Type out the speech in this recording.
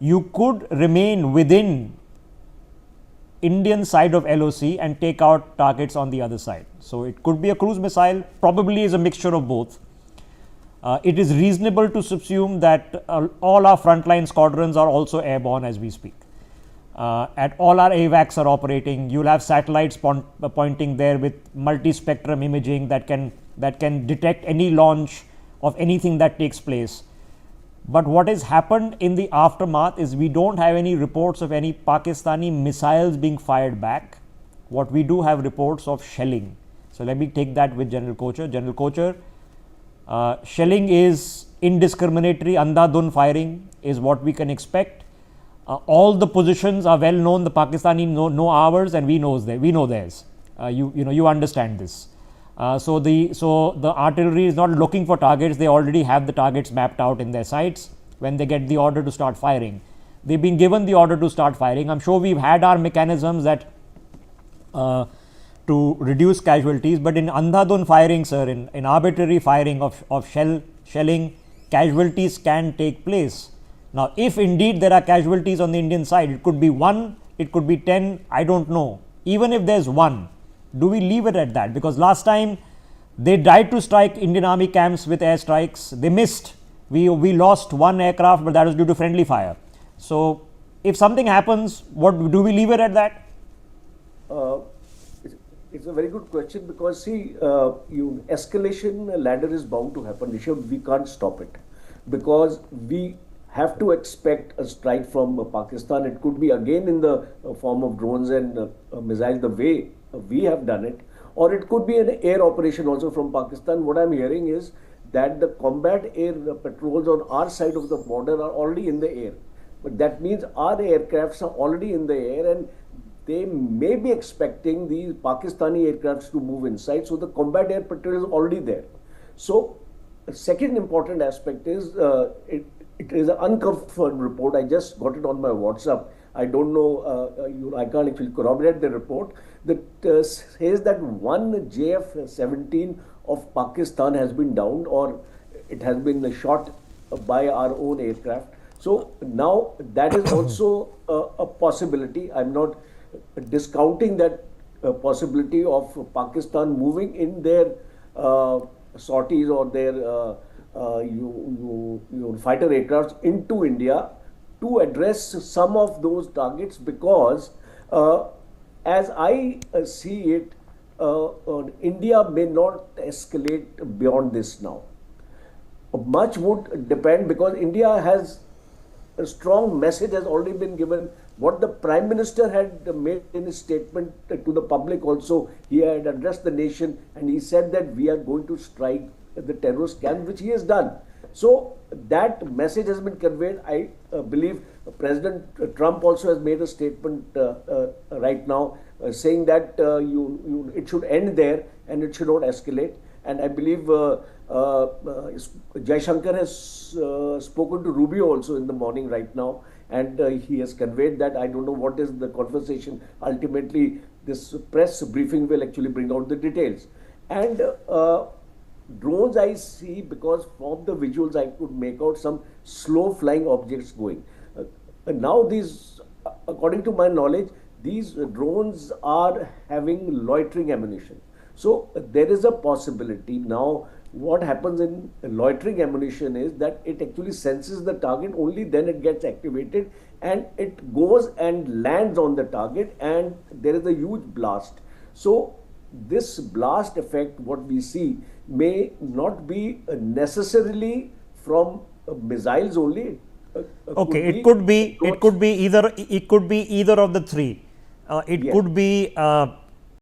you could remain within Indian side of LOC and take out targets on the other side. So it could be a cruise missile, probably is a mixture of both. It is reasonable to assume that all our frontline squadrons are also airborne as we speak. At all our AWACS are operating. You'll have satellites pointing there with multi-spectrum imaging that can detect any launch of anything that takes place. But what has happened in the aftermath is we don't have any reports of any Pakistani missiles being fired back. What we do have reports of shelling. So let me take that with General Kocher. General Kocher, shelling is indiscriminatory, andhadhun firing is what we can expect. All the positions are well known. The Pakistani know ours, and we know theirs. You understand this. So the artillery is not looking for targets. They already have the targets mapped out in their sights when they get the order to start firing. They've been given the order to start firing. I'm sure we've had our mechanisms that to reduce casualties, but in andhadhun firing, sir, in arbitrary firing of shelling, casualties can take place. Now, if indeed there are casualties on the Indian side, it could be 1, it could be 10, I don't know. Even if there's 1, do we leave it at that? Because last time they tried to strike Indian Army camps with airstrikes, they missed. We lost 1 aircraft, but that was due to friendly fire. So, if something happens, what do we leave it at that? It's a very good question, because see, escalation ladder is bound to happen. We can't stop it, because we have to expect a strike from Pakistan. It could be again in the form of drones and missiles, the way we have done it, or it could be an air operation also from Pakistan. What I'm hearing is that the combat air patrols on our side of the border are already in the air. But that means our aircrafts are already in the air, and they may be expecting these Pakistani aircrafts to move inside. So the combat air patrol is already there. So the second important aspect is it is an unconfirmed report. I just got it on my WhatsApp. I don't know, I can't actually corroborate the report, that says that one JF-17 of Pakistan has been downed, or it has been shot by our own aircraft. So now that is also a possibility. I'm not discounting that possibility of Pakistan moving in their sorties or their fighter aircrafts into India to address some of those targets, because as I see it, India may not escalate beyond this now. Much would depend, because India has a strong message has already been given. What the Prime Minister had made in his statement to the public also, he had addressed the nation, and he said that we are going to strike the terrorist camp, which he has done. So that message has been conveyed. I believe President Trump also has made a statement right now saying that it should end there and it should not escalate. And I believe Jaishankar has spoken to Rubio also in the morning right now, and he has conveyed that. I don't know what is the conversation. Ultimately, this press briefing will actually bring out the details. And drones I see, because from the visuals I could make out some slow flying objects going. Now these, according to my knowledge, these drones are having loitering ammunition. So there is a possibility. Now what happens in loitering ammunition is that it actually senses the target, only then it gets activated and it goes and lands on the target, and there is a huge blast. So this blast effect, what we see, may not be necessarily from missiles only. Okay, it could be either of the three. It could be